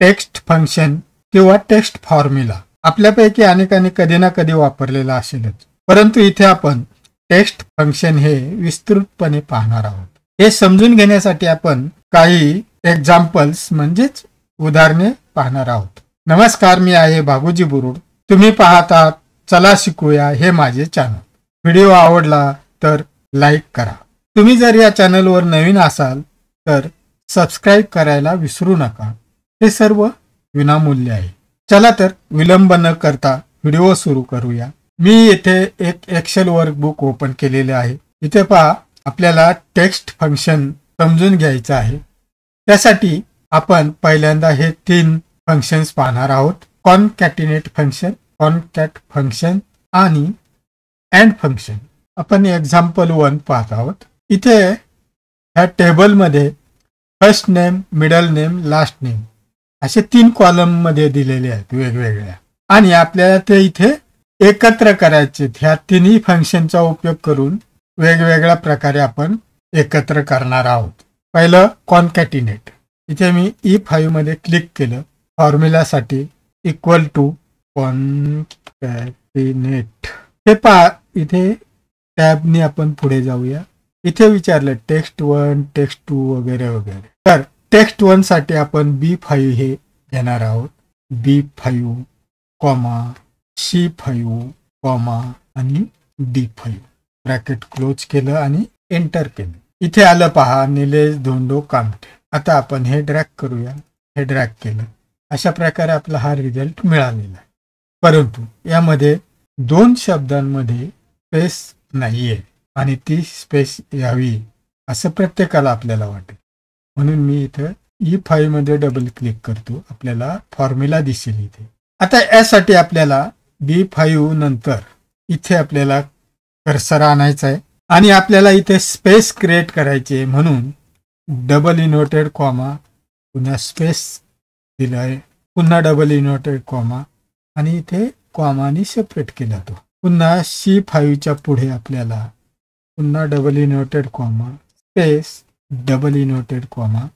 Text function किंवा text formula आपल्यापैकी अनेकांनी कधी ना कधी वापरलेला असेलच, परंतु इथे आपण टेक्स्ट फंक्शन हे विस्तृतपणे पाहणार आहोत. हे समजून घेण्यासाठी आपण काही एक्झाम्पल्स म्हणजेच उदाहरणे पाहणार आहोत. नमस्कार, मी आहे भागुजी बुरुड. तुम्ही पाहतात चला शिकूया हे माझे चॅनल. व्हिडिओ आवडला तर लाईक करा. तुम्ही जर या चॅनलवर नवीन असाल तर सबस्क्राईब करायला विसरू नका. हे सर्व विनामूल्य आहे. चला तर विलंब न करता व्हिडिओ सुरू करूया. मी येथे एक एक्सेल वर्कबुक ओपन केलेले आहे. इथे पहा, आपल्याला टेक्स्ट फंक्शन समजून घ्यायचं आहे. त्यासाठी आपण पहिल्यांदा हे 3 फंक्शन्स पाहणार आहोत. कॉनकॅटिनेट फंक्शन, कॉनकॅट फंक्शन आणि अँड फंक्शन. आपण एक्झाम्पल 1 पाहत आहोत. इथे ह्या टेबलमध्ये first name, middle name, last name असे 3 कॉलम मध्ये दिलेले आहेत वेगवेगळ्या, आणि आपल्याला ते इथे एकत्र करायचे. ह्या तिन्ही फंक्शनचा उपयोग करून वेगवेगळ्या प्रकारे आपण एकत्र करणार आहोत. पहिलं कॉनकॅटिनेट. इथे मी E5 मध्ये क्लिक केलं. फॉर्म्युलासाठी इक्वल टू कॉनकॅटिनेट. हे पहा, इथे टॅबनी आपण पुढे जाऊया. इथे विचारलं टेक्स्ट 1, टेक्स्ट 2 वगैरे वगैरे. तर टेक्स्ट 1 साठी आपण B5 हे घेणार आहोत. B5, C5, आणि D5. ब्रॅकेट क्लोज केलं आणि एंटर केलं. इथे आलं पहा, निलेश धोंडो कामठे. आता आपण हे ड्रॅग करूया. हे ड्रॅग केलं. अशा प्रकारे आपला हा रिझल्ट मिळालेला आहे. परंतु यामध्ये 2 शब्दांमध्ये स्पेस नाहीये आणि ती स्पेस यावी असं प्रत्येकाला आपल्याला वाटेल. म्हणून मी इथं E5 मध्ये डबल क्लिक करतो. आपल्याला फॉर्म्युला दिसेल इथे. आता यासाठी आपल्याला B5 नंतर इथे आपल्याला कर्सर आणायचा आहे आणि आपल्याला इथे स्पेस क्रिएट करायची, म्हणून डबल इन्व्हर्टेड कॉमा, पुन्हा स्पेस दिलाय, पुन्हा डबल इन्व्हर्टेड कॉमा आणि इथे कॉमानी सेपरेट केला तो. पुन्हा C5च्या पुढे आपल्याला पुन्हा double inverted comma, space, double inverted comma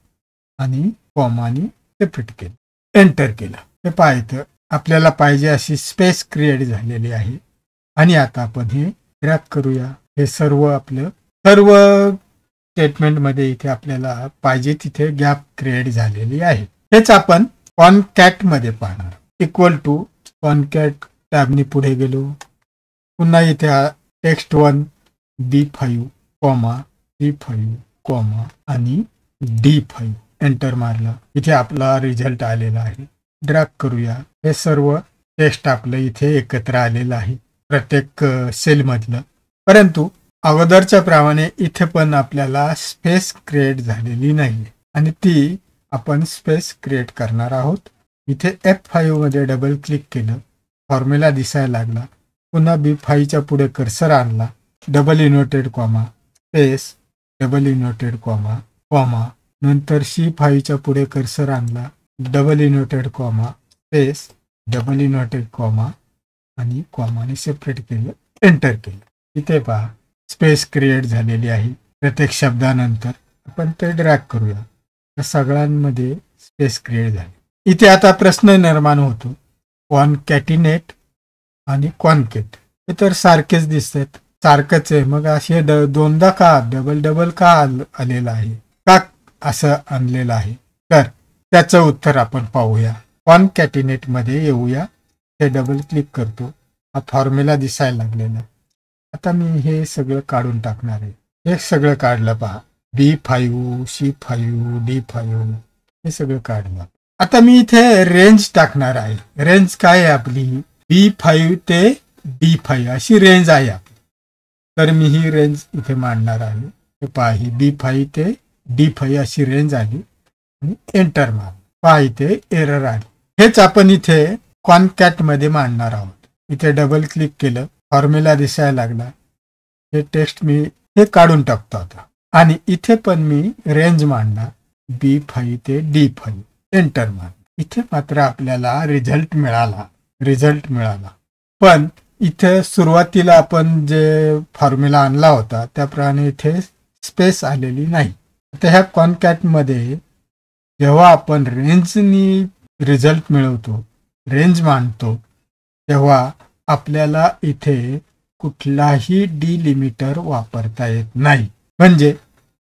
आणि कॉमानी सेपरेट केलं. एंटर केलं. हे पाहायचं आपल्याला पाहिजे अशी स्पेस क्रिएट झालेली आहे. आणि आता आपण हे ड्रॅग करूया. हे सर्व आपलं सर्व स्टेटमेंट मध्ये इथे आपल्याला पाहिजे तिथे गॅप क्रिएट झालेली आहे. हेच आपण कॉनकॅट मध्ये पाहणार. इक्वल टू कॉनकॅट टॅबनी पुढे गेलो. पुन्हा इथे टेक्स्ट 1 B5, C5, आणि D5. एंटर मारला. इथे आपला रिझल्ट आलेला आहे. ड्रॅग करूया. हे सर्व टेक्स्ट आपलं इथे एकत्र आलेलं आहे प्रत्येक सेल मधलं. परंतु अगोदरच्या प्रमाणे इथे पण आपल्याला स्पेस क्रिएट झालेली नाही आणि ती आपण स्पेस क्रिएट करणार आहोत. इथे F5 मध्ये डबल क्लिक केलं. फॉर्म्युला दिसायला लागला. पुन्हा B5च्या पुढे कर्सर आणला. Double inverted comma, space, double inverted comma, नंतर C5च्या पुढे कर्सर आणला. Double inverted comma, space, double inverted comma आणि कॉमाने सेपरेट केलं. एंटर केलं. इथे पहा स्पेस क्रिएट झालेली आहे प्रत्येक शब्दानंतर. आपण ते ड्रॅग करूया. या सगळ्यांमध्ये स्पेस क्रिएट झाली. इथे आता प्रश्न निर्माण होतो, कॉनकॅटिनेट आणि कॉनकेट हे तर सारखेच दिसतात, सारखंच आहे. मग असे दोनदा का डबल का आलेलं आहे, का असं आणलेलं आहे? तर त्याचं उत्तर आपण पाहूया. कॉनकॅटिनेट मध्ये येऊया. हे डबल क्लिक करतो. हा फॉर्म्युला दिसायला लागलेला. आता मी हे सगळं काढून टाकणार आहे. हे सगळं काढलं पहा. B5, C5, D5 हे सगळं काढलं. आता मी इथे रेंज टाकणार आहे. रेंज काय आहे आपली? B5 ते D5 अशी रेंज आहे आपली. तर मी ही रेंज इथे मांडणार आहे. हे पहा, ही B5 ते D5 अशी रेंज आली आणि एंटर मार. पहा इथे एरर आली. हेच आपण इथे कॉनकॅट मध्ये मांडणार आहोत. इथे डबल क्लिक केलं. फॉर्म्युला दिसायला लागला. हे टेक्स्ट मी हे काढून टाकतो आता आणि इथे पण मी रेंज मांडणार B5 ते D5. एंटर मार. इथे मात्र आपल्याला रिझल्ट मिळाला. पण इथे सुरुवातीला आपण जे फॉर्म्युला आणला होता त्याप्रमाणे इथे स्पेस आलेली नाही. आता ह्या कॉनकॅट मध्ये जेव्हा आपण रेंजनी रिझल्ट मिळवतो, रेंज मांडतो, तेव्हा आपल्याला इथे कुठलाही डिलिमिटर वापरता येत नाही. म्हणजे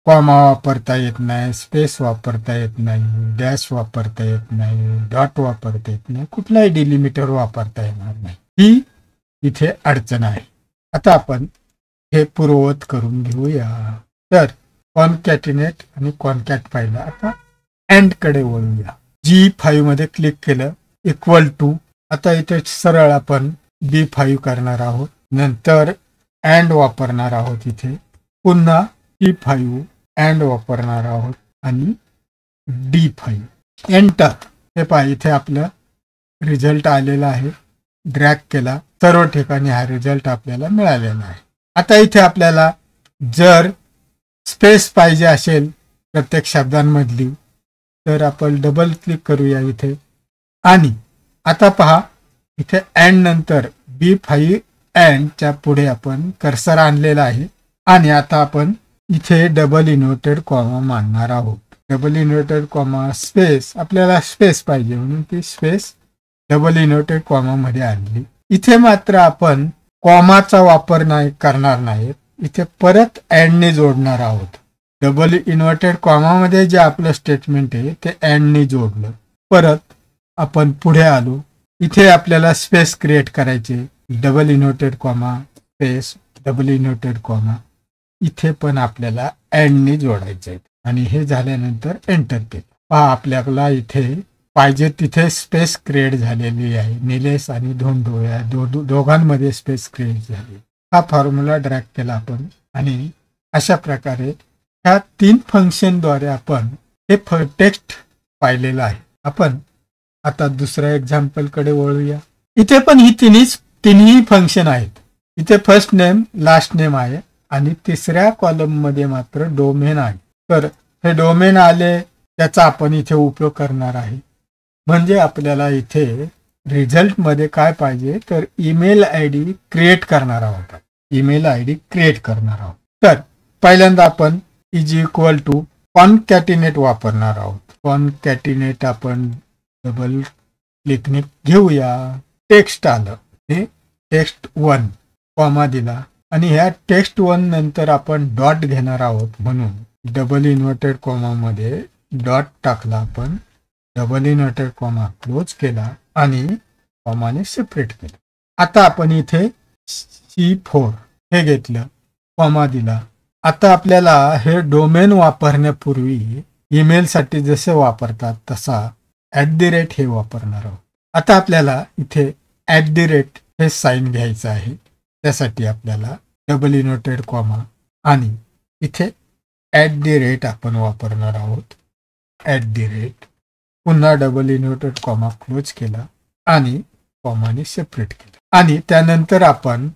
कॉमा वापरता येत नाही, स्पेस वापरता येत नाही, डॅश वापरता येत नाही, डॉट वापरता येत नाही, कुठलाही डिलिमिटर वापरता येणार नाही. ही इथे अडचण आहे. आता आपण हे पूर्ववत करून घेऊया. तर कॉनकॅटिनेट आणि कॉनकॅट पाहिलं. आता अँड कडे वळूया. G5 मध्ये क्लिक केलं, इक्वल टू. आता इथे सरळ आपण B5 करणार आहोत, नंतर अँड वापरणार आहोत. इथे पुन्हा P5 अँड वापरणार आहोत आणि D5 एंटर. हे पहा, इथे आपलं रिझल्ट आलेला आहे. ड्रॅग केला, सर्व ठिकाणी हा रिझल्ट आपल्याला मिळालेला आहे. आता इथे आपल्याला जर स्पेस पाहिजे असेल प्रत्येक शब्दांमधली, तर आपण डबल क्लिक करूया इथे. आणि आता पहा, इथे अँड नंतर B5 अँडच्या पुढे आपण कर्सर आणलेला आहे. आणि आता आपण इथे डबल इन्व्हर्टेड कॉमा मांडणार आहोत. डबल इन्व्हर्टेड कॉमा स्पेस, आपल्याला स्पेस पाहिजे म्हणून ती स्पेस डबल इन्व्हर्टेड कॉमा मध्ये आणली. इथे मात्र आपण कॉमाचा वापर करणार नाहीत. इथे परत अँडने जोडणार आहोत. डबल इन्व्हर्टेड कॉमा मध्ये जे आपलं स्टेटमेंट आहे ते अँडने जोडलं. परत आपण पुढे आलो. इथे आपल्याला स्पेस क्रिएट करायचे. Double inverted comma space double inverted comma. इथे पण आपल्याला अँडने जोडायचे आहे. आणि हे झाल्यानंतर एंटर केलं. पहा, आपल्याला इथे पाहिजे तिथे स्पेस क्रिएट झालेली आहे. निलेश आणि धोंडो या दोघांमध्ये स्पेस क्रिएट झाली. हा फॉर्म्युला ड्रॅग केला आपण आणि अशा प्रकारे ह्या 3 फंक्शनद्वारे आपण हे टेक्स्ट पाहिलेलं आहे. आपण आता दुसऱ्या एक्झाम्पल कडे वळूया. इथे पण ही तिन्ही फंक्शन आहेत. इथे फर्स्ट नेम लास्ट नेम आहे आणि तिसऱ्या कॉलम मध्ये मात्र डोमेन आहे. तर हे डोमेन आले, त्याचा आपण इथे उपयोग करणार आहे. म्हणजे आपल्याला इथे रिझल्ट मध्ये काय पाहिजे, तर ईमेल आयडी क्रिएट करणार आहोत. ईमेल आयडी क्रिएट करणार आहोत. तर पहिल्यांदा आपण इज इक्वल टू कॉनकॅटिनेट वापरणार आहोत. कॉनकॅटिनेट आपण डबल क्लिकने घेऊया. टेक्स्ट आलं, हे टेक्स्ट 1 कॉमा दिला आणि ह्या टेक्स्ट 1 नंतर आपण डॉट घेणार आहोत. म्हणून डबल इन्व्हर्टेड कॉमा मध्ये डॉट टाकला आपण. डबल इन्व्हर्टेड कॉमा क्लोज केला आणि कॉमाने सेपरेट केलं. आता आपण इथे C4 हे घेतलं, कॉमा दिला. आता आपल्याला हे डोमेन वापरण्यापूर्वी ईमेल साठी जसे वापरतात तसा @ हे वापरणार आहोत. आता आपल्याला इथे @ हे साइन घ्यायचं आहे. त्यासाठी आपल्याला डबल इन्व्हर्टेड कॉमा आणि इथे @ आपण वापरणार आहोत. @ पुन्हा डबल इन्व्हर्टेड कॉमा क्लोज केला आणि कॉमाने सेपरेट केलं. आणि त्यानंतर आपण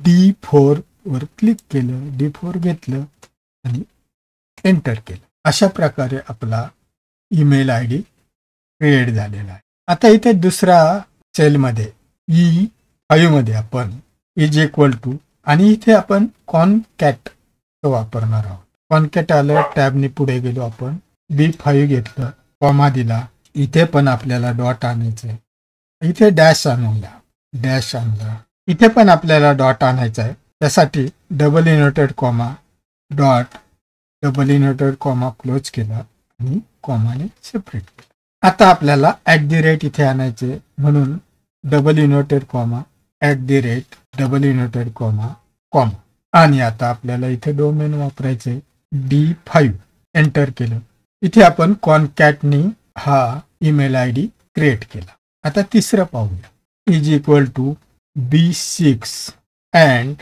D4 वर क्लिक केलं, D4 घेतलं आणि एंटर केलं. अशा प्रकारे आपला ईमेल आयडी क्रिएट झालेला आहे. आता इथे दुसरा सेलमध्ये E5 मध्ये आपण इज इक्वल टू आणि इथे आपण कॉनकॅट वापरणार आहोत. कॉनकॅट आलं, टॅबने पुढे गेलो. आपण B5 घेतलं, कॉमा दिला. इथे पण आपल्याला डॉट आणायचं आहे. इथे डॅश आणूया, डॅश आणला. इथे पण आपल्याला डॉट आणायचा आहे. त्यासाठी double inverted comma dot double inverted comma close केला आणि कॉमाने सेपरेट केला. आता आपल्याला @ इथे आणायचे म्हणून double inverted comma @ double inverted comma comma. आणि आता आपल्याला इथे डोमेन वापरायचे. D5 एंटर केलं. इथे आपण कॉनकॅटनी हा ईमेल आयडी क्रिएट केला. आता तिसरं पाहूया. Is equal to B6 and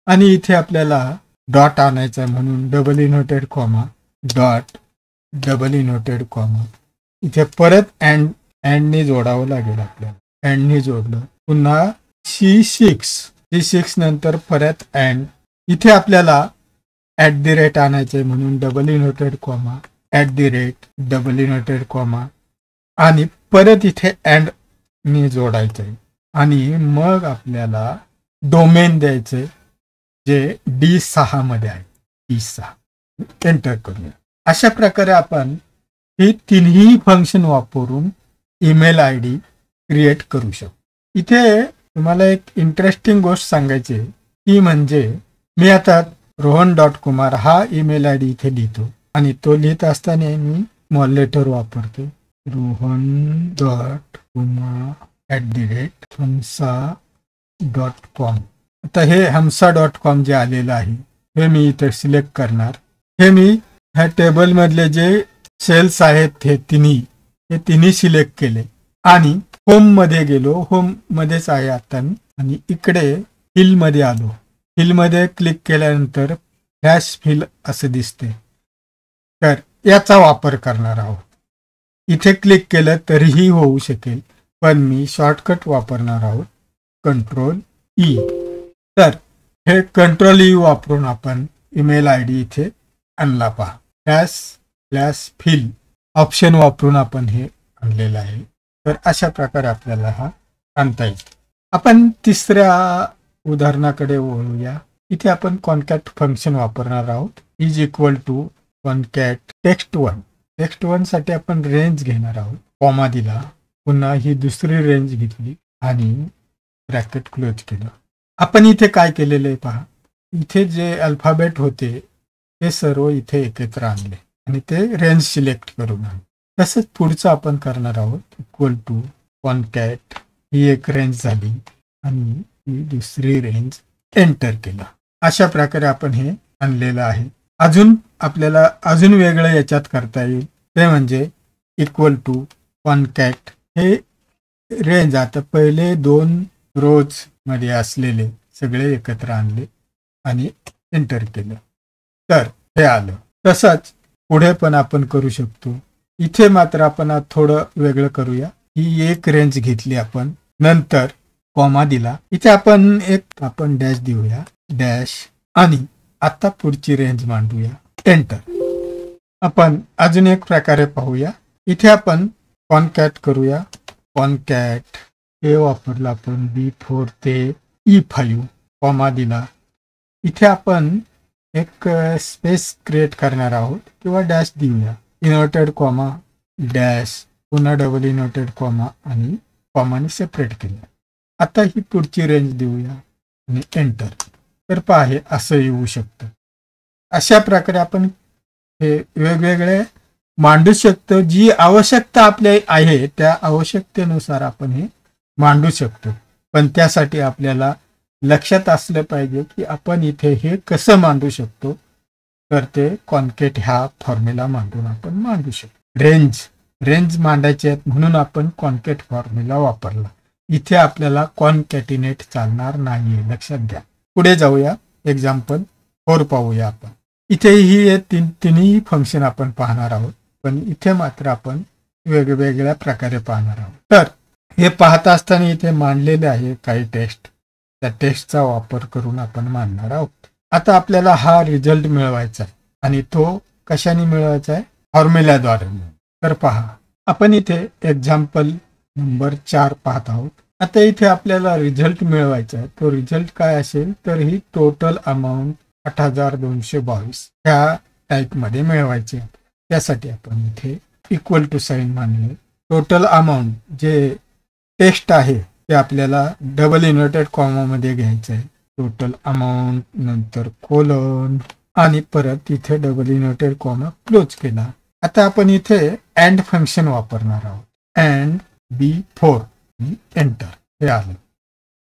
आणि इथे आपल्याला डॉट आणायचा म्हणून double inverted comma dot double inverted comma. इथे परत अँडने जोडावं लागेल आपल्याला. अँडने जोडलं. पुन्हा C6 नंतर परत अँड. इथे आपल्याला @ आणायचे म्हणून double inverted comma @ double inverted comma आणि परत इथे अँड ने जोडायचंय. आणि मग आपल्याला डोमेन द्यायचे जे D6 मध्ये आहे. D6 एंटर करूया. अशा प्रकारे आपण हे तिन्ही फंक्शन वापरून ईमेल आय डी क्रिएट करू शकतो। इथे तुम्हाला एक इंटरेस्टिंग गोष्ट सांगायची आहे, ती म्हणजे मी आता rohan.kumar हा ईमेल आय डी इथे लिहितो आणि तो लिहित असताना मी स्मॉल लेटर वापरतो, rohan.kumar@hamsa.com। आता हे hamsa.com जे आलेलं आहे हे मी इथे सिलेक्ट करणार। हे मी ह्या टेबल मधले जे सेल्स आहेत हे तिन्ही सिलेक्ट केले आणि होम मध्ये गेलो। होम मध्येच आहे आता मी आणि इकडे फिल मध्ये आलो। फिल मध्ये क्लिक केल्यानंतर फ्लॅश फिल असं दिसते, तर याचा वापर करणार आहोत। इथे क्लिक केलं तरीही होऊ शकेल, पण मी शॉर्टकट वापरणार आहोत कंट्रोल ई। तर हे कंट्रोल ई वापरून आपण ईमेल आय डी इथे आणला पहा। फ्लॅश फिल ऑप्शन वापरून आपण हे आणलेलं आहे। तर अशा प्रकारे आपल्याला हा आणता येईल। आपण तिसऱ्या उदाहरणाकडे वळूया। इथे आपण कॉन्कॅट फंक्शन वापरणार आहोत, is equal to concat text one. Text one साठी आपण रेंज घेणार आहोत, कॉमा दिला, पुन्हा ही दुसरी रेंज घेतली आणि ब्रॅकेट क्लोज केलं। आपण इथे काय केलेलं आहे पहा, इथे जे अल्फाबेट होते ते सर्व इथे एकत्र आणले आणि ते रेंज सिलेक्ट करून आणले। तसंच पुढचं आपण करणार आहोत, इक्वल टू कॉन्कॅट, ही एक रेंज झाली आणि ही दुसरी रेंज एंटर केलं। अशा प्रकारे आपण हे आणलेलं आहे। अजून आपल्याला अजून वेगळं याच्यात करता येईल, ते म्हणजे इक्वल टू कॉन्कॅट, हे रेंज आता पहिले 2 रोज मध्ये असलेले सगळे एकत्र आणले आणि एंटर केलं, तर हे आलं। तसंच पुढे पण आपण करू शकतो। इथे मात्र आपण थोडं वेगळं करूया। ही एक रेंज घेतली आपण, नंतर कॉमा दिला, इथे आपण डॅश देऊया, डॅश, आणि आता पुढची रेंज मांडूया, एंटर। आपण अजून एक प्रकारे पाहूया। इथे आपण कॉन्कॅट करूया, कॉन्कॅट हे वापरलं आपण B4 ते E5, कॉमा दिला, इथे आपण एक स्पेस क्रिएट करणार आहोत किंवा डॅश देऊया, इन्व्हर्टेड कॉमा, डॅश, पुन्हा डबल इन्व्हर्टेड कॉमा आणि कॉमाने सेपरेट केलं। आता ही पुढची रेंज देऊया आणि एंटर। तर पहा हे असं येऊ शकतं। अशा प्रकारे आपण हे वेगवेगळे मांडू शकतो। जी आवश्यकता आपल्या आहे त्या आवश्यकतेनुसार आपण हे मांडू शकतो, पण त्यासाठी आपल्याला लक्षात असलं पाहिजे की आपण इथे हे कसं मांडू शकतो। तर ते कॉन्कॅट ह्या फॉर्म्युला मांडून आपण मांडू शकतो। रेंज मांडायचे आहेत म्हणून आपण कॉन्कॅट फॉर्म्युला वापरला। इथे आपल्याला कॉन्कॅटिनेट चालणार नाहीये, लक्षात घ्या। पुढे जाऊया, एक्झाम्पल 4 पाहूया आपण। इथे ही तिन्ही फंक्शन आपण पाहणार आहोत, पण इथे मात्र आपण वेगवेगळ्या प्रकारे पाहणार आहोत। तर हे पाहता असताना इथे मांडलेले आहे काही टेक्स्ट, त्या टेक्स्टचा वापर करून आपण मांडणार आहोत। आता आपल्याला हा रिझल्ट मिळवायचा आहे आणि तो कशाने मिळवायचा आहे, फॉर्म्युलाद्वारे। तर पहा, आपण इथे एक्झाम्पल नंबर 4 पाहत आहोत। आता इथे आपल्याला रिझल्ट मिळवायचा आहे, तो रिझल्ट काय असेल तर ही टोटल अमाऊंट 8222 ह्या टाईप मध्ये मिळवायचे। त्यासाठी आपण इथे इक्वल टू साइन मानले। टोटल अमाऊंट जे टेक्स्ट आहे ते आपल्याला डबल इन्व्हर्टेड कॉमा मध्ये घ्यायचं आहे, टोटल अमाऊंट, नंतर कोलन आणि परत इथे डबल इन्व्हर्टेड कॉमा क्लोज केला। आता आपण इथे अँड फंक्शन वापरणार आहोत, अँड B4, एंटर, हे आलं।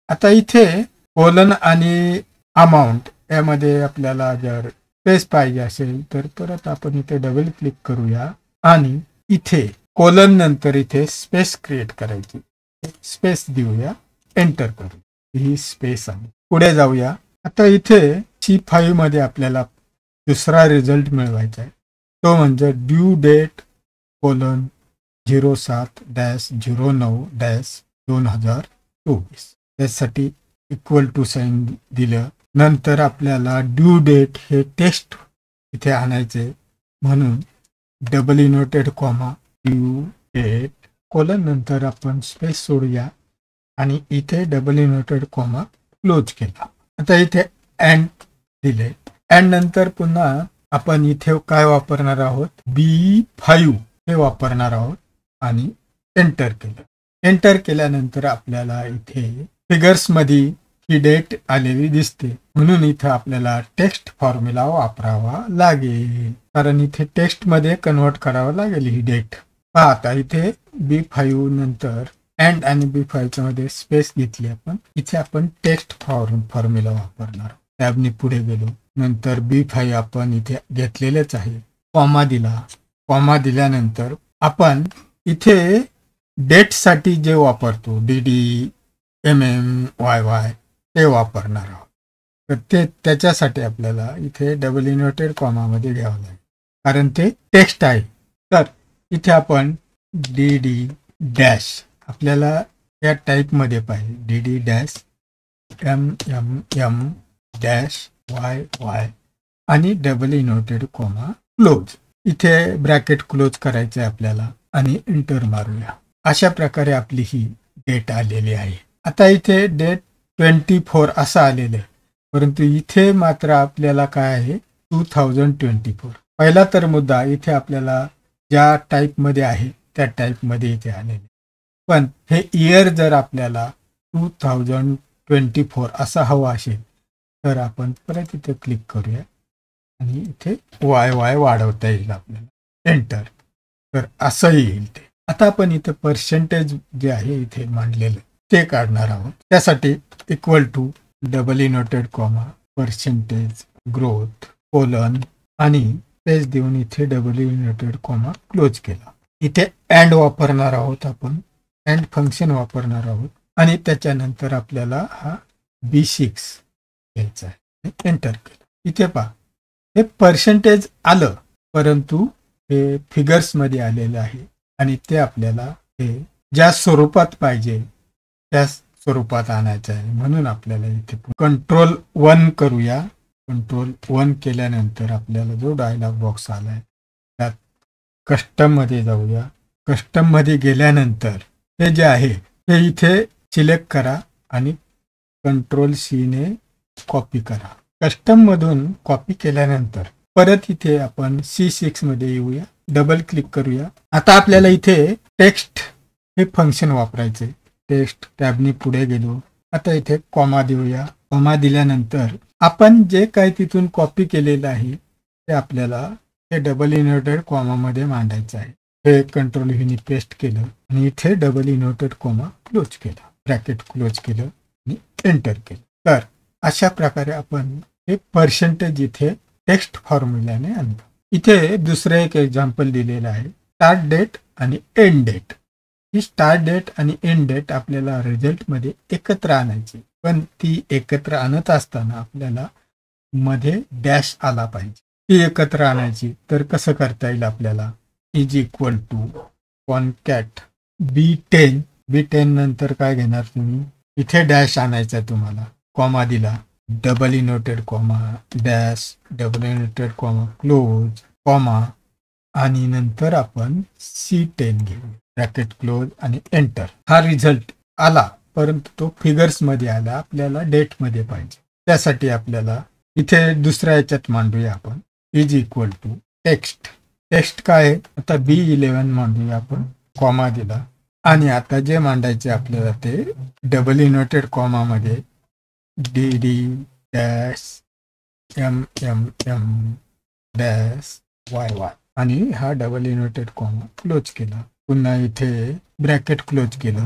आता इथे कोलन आणि अमाऊंट यामध्ये आपल्याला जर स्पेस पाहिजे असेल तर परत आपण इथे डबल क्लिक करूया आणि इथे कोलन नंतर इथे स्पेस क्रिएट करायची, स्पेस देऊया, एंटर करू, ही स्पेस आहे। पुढे जाऊया। आता इथे C5 मध्ये आपल्याला दुसरा रिझल्ट मिळवायचा आहे, तो म्हणजे ड्यू डेट कोलन 07-09-2024। त्यासाठी इक्वल टू साइन दिलं, नंतर आपल्याला ड्यू डेट हे टेक्स्ट इथे आणायचे म्हणून double inverted comma, due date colon, नंतर आपण स्पेस सोडूया आणि इथे डबल इन्व्हर्टेड कॉमा क्लोज केला। आता इथे अँड दिले, अँड नंतर पुन्हा आपण इथे काय वापरणार आहोत, B5 हे वापरणार आहोत आणि एंटर केलं. एंटर केल्यानंतर आपल्याला इथे फिगर्स मध्ये ही डेट आलेली दिसते, म्हणून इथं आपल्याला टेक्स्ट फॉर्म्युला वापरावा लागेल, कारण इथे टेक्स्ट मध्ये कन्वर्ट करावं लागेल ही डेट. पहा आता इथे B5 नंतर अँड आणि B5 मध्ये स्पेस घेतली आपण. इथे आपण टेक्स्ट फॉर्म्युला वापरणार. टॅबने पुढे गेलो, नंतर B5 आपण इथे घेतलेलेच आहे. कॉमा दिला. कॉमा दिल्यानंतर आपण इथे डेट साठी जे वापरतो DD YY ते वापरणार आहोत. तर त्याच्यासाठी आपल्याला इथे डबल इन्व्हर्टेड कॉमा मध्ये घ्यावं लागेल, कारण ते टेक्स्ट आहे. तर इथे आपण DD डॅश आपल्याला या टाईप मध्ये पाहिजे. DD dash MM dash YY आणि डबल इन्व्हर्टेड कॉमा क्लोज. इथे ब्रॅकेट क्लोज करायचे आपल्याला आणि एंटर मारूया. अशा प्रकारे आपली ही डेट आलेली आहे. आता इथे डेट 24 असं आलेलं आहे, परंतु इथे मात्र आपल्याला काय आहे 2024. पहिला तर मुद्दा इथे आपल्याला ज्या टाईप मध्ये आहे त्या टाईप मध्ये इथे आलेले, पण हे इयर जर आपल्याला 2024 असं हवं असेल तर आपण परत इथे क्लिक करूया आणि इथे YY वाढवता येईल आपल्याला. एंटर. तर असं येईल ते. आता आपण इथे पर्सेंटेज जे आहे इथे मांडलेलं ते काढणार आहोत. त्यासाठी equal to double inverted comma percentage growth colon आणि स्पेस देऊन इथे डबल इन्व्हर्टेड कॉमा क्लोज केला. इथे अँड वापरणार आहोत आपण. अँड फंक्शन वापरणार आहोत आणि त्याच्यानंतर आपल्याला हा B6 घ्यायचा आहे. एंटर केलं. इथे पहा हे पर्सेंटेज आलं, परंतु हे फिगर्स मध्ये आलेलं आहे आणि ते आपल्याला हे ज्या स्वरूपात पाहिजे त्या स्वरूपात आणायचं आहे. म्हणून आपल्याला इथे कंट्रोल 1 करूया. कंट्रोल 1 केल्यानंतर आपल्याला जो डायलॉग बॉक्स आलाय त्यात कस्टम मध्ये जाऊया. कस्टम मध्ये गेल्यानंतर हे जे आहे हे इथे सिलेक्ट करा आणि कंट्रोल C ने कॉपी करा. कस्टम मधून कॉपी केल्यानंतर परत इथे आपण C6 मध्ये येऊया. डबल क्लिक करूया. आता आपल्याला इथे टेक्स्ट हे फंक्शन वापरायचे. टेक्स्ट टॅबनी पुढे गेलो. आता इथे कॉमा देऊया. कॉमा दिल्यानंतर आपण जे काही तिथून कॉपी केलेलं आहे ते आपल्याला हे डबल इन्व्हर्टेड कॉमा मध्ये मांडायचं आहे. हे कंट्रोल V ने पेस्ट केलं आणि इथे डबल इन्व्हर्टेड कॉमा क्लोज केला. ब्रॅकेट क्लोज केलं आणि एंटर केलं. तर अशा प्रकारे आपण हे पर्सेंटेज इथे टेक्स्ट फॉर्म्युल्याने आणतो. इथे दुसरं एक एक्झाम्पल दिलेलं आहे. स्टार्ट डेट आणि एंड डेट. ही स्टार्ट डेट आणि एंड डेट आपल्याला रिझल्ट मध्ये एकत्र आणायची, पण ती एकत्र आणत असताना आपल्याला मध्ये डॅश आला पाहिजे. ती एकत्र आणायची तर कसं करता येईल आपल्याला. Is equal to concat B10. B10 नंतर काय घेणार तुम्ही, इथे डॅश आणायचा तुम्हाला. कॉमा दिला. Double inverted comma dash double inverted comma close comma आणि नंतर आपण C10 घेऊ. ब्रॅकेट क्लोज आणि एंटर. हा रिझल्ट आला, परंतु तो फिगर्स मध्ये आला. आपल्याला डेट मध्ये पाहिजे. त्यासाठी आपल्याला इथे दुसऱ्या याच्यात मांडूया आपण. Is equal to text. Text काय आहे आता B11 मांडूया आपण. कॉमा दिला आणि आता जे मांडायचे आपल्याला ते डबल इन्व्हर्टेड कॉमा मध्ये DD dash MM dash YY आणि हा डबल इन्व्हर्टेड कॉमा क्लोज केला. पुन्हा इथे ब्रॅकेट क्लोज केलं.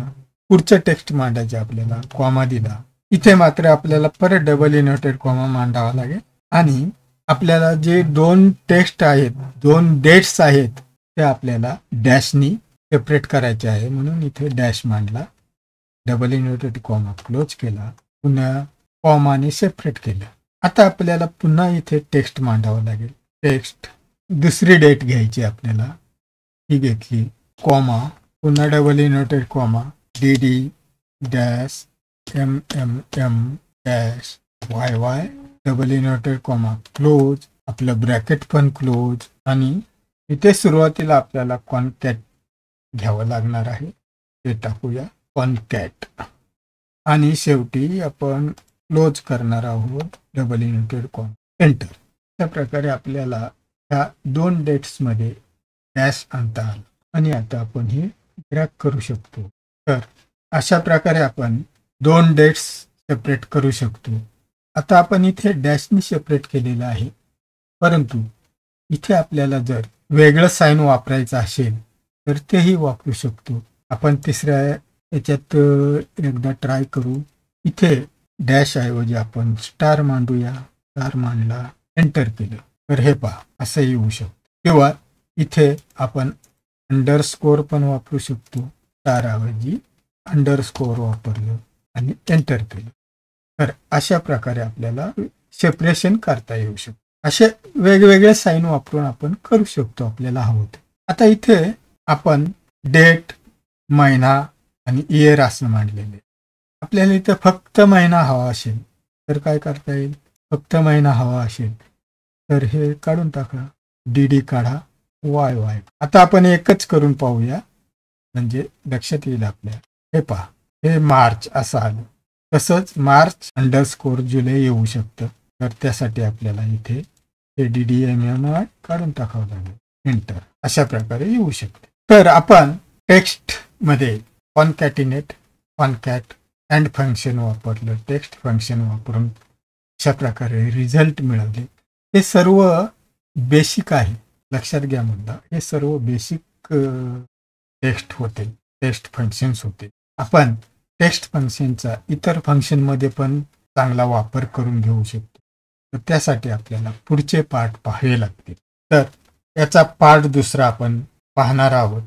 पुढचं टेक्स्ट मांडायचे आपल्याला. कॉमा दिला. इथे मात्र आपल्याला परत डबल इन्व्हर्टेड कॉमा मांडावा लागेल आणि आपल्याला जे दोन टेक्स्ट आहेत, दोन डेट्स आहेत, ते आपल्याला डॅशनी सेपरेट करायचे आहे. म्हणून इथे डॅश मांडला. डबल इन्व्हर्टेड कॉमा क्लोज केला. पुन्हा कॉमाने सेपरेट केलं. आता आपल्याला पुन्हा इथे टेक्स्ट मांडावं लागेल. टेक्स्ट दुसरी डेट घ्यायची आपल्याला. ही घेतली. कॉमा पुन्हा double inverted comma DD dash MM dash YY double inverted comma close. आपलं ब्रॅकेट पण क्लोज आणि इथे सुरुवातीला आपल्याला कॉनकॅट घ्यावं लागणार आहे. ते टाकूया कॉनकॅट आणि शेवटी आपण क्लोज करणार आहोत डबल इन्व्हर्टेड कॉमा. एंटर. अशा प्रकारे आपल्याला ह्या दोन डेट्स मध्ये डॅश आणता आला आणि आता आपण हे ड्रॅग करू शकतो. तर अशा प्रकारे आपण 2 डेट्स सेपरेट करू शकतो. आता आपण इथे डॅशनी सेपरेट केलेलं आहे, परंतु इथे आपल्याला जर वेगळं साइन वापरायचं असेल तर तेही वापरू शकतो. आपण तिसऱ्या याच्यात एकदा ट्राय करू. इथे डॅश ऐवजी आपण स्टार मांडूया. स्टार मांडला, एंटर केलं तर हे पहा असं येऊ शकतं. किंवा इथे आपण अंडरस्कोर पण वापरू शकतो. स्टार ऐवजी अंडरस्कोर वापरलं आणि एंटर केलं तर अशा प्रकारे आपल्याला सेपरेशन करता येऊ शकतं. असे वेगवेगळे साइन वापरून आपण करू शकतो आपल्याला हवं ते. आता इथे आपण डेट, महिना आणि इयर असं मांडलेले. आपल्याला इथं फक्त महिना हवा असेल तर काय करता येईल? फक्त महिना हवा असेल तर हे काढून टाका, डी काढा, वाय. आता आपण एकच करून पाहूया म्हणजे लक्षात येईल आपल्या. हे पहा, हे मार्च असं आलं. तसंच मार्च अंडरस्कोर जुलै येऊ शकतं. तर त्यासाठी आपल्याला इथे ADDMMY काढून टाकावं लागेल, एंटर. अशा प्रकारे येऊ शकते. तर आपण टेक्स्ट मध्ये कॉनकॅटिनेट, कॉनकॅट अँड फंक्शन वापरलं. टेक्स्ट फंक्शन वापरून अशा प्रकारे रिझल्ट मिळवले. हे सर्व बेसिक आहे, लक्षात घ्या मुद्दा. हे सर्व बेसिक टेक्स्ट होते, टेक्स्ट फंक्शन्स होते. आपण टेक्स्ट फंक्शनचा इतर फंक्शनमध्ये पण चांगला वापर करून घेऊ शकतो. तर त्यासाठी आपल्याला पुढचे पार्ट पाहावे लागतील. तर याचा पार्ट दुसरा आपण पाहणार आहोत,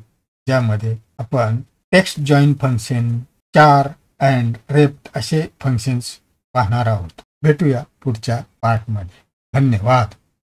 ज्यामध्ये आपण टेक्स्ट जॉईन फंक्शन, चार अँड रेप्ट असे फंक्शन्स पाहणार आहोत. भेटूया पुढच्या पार्टमध्ये. धन्यवाद.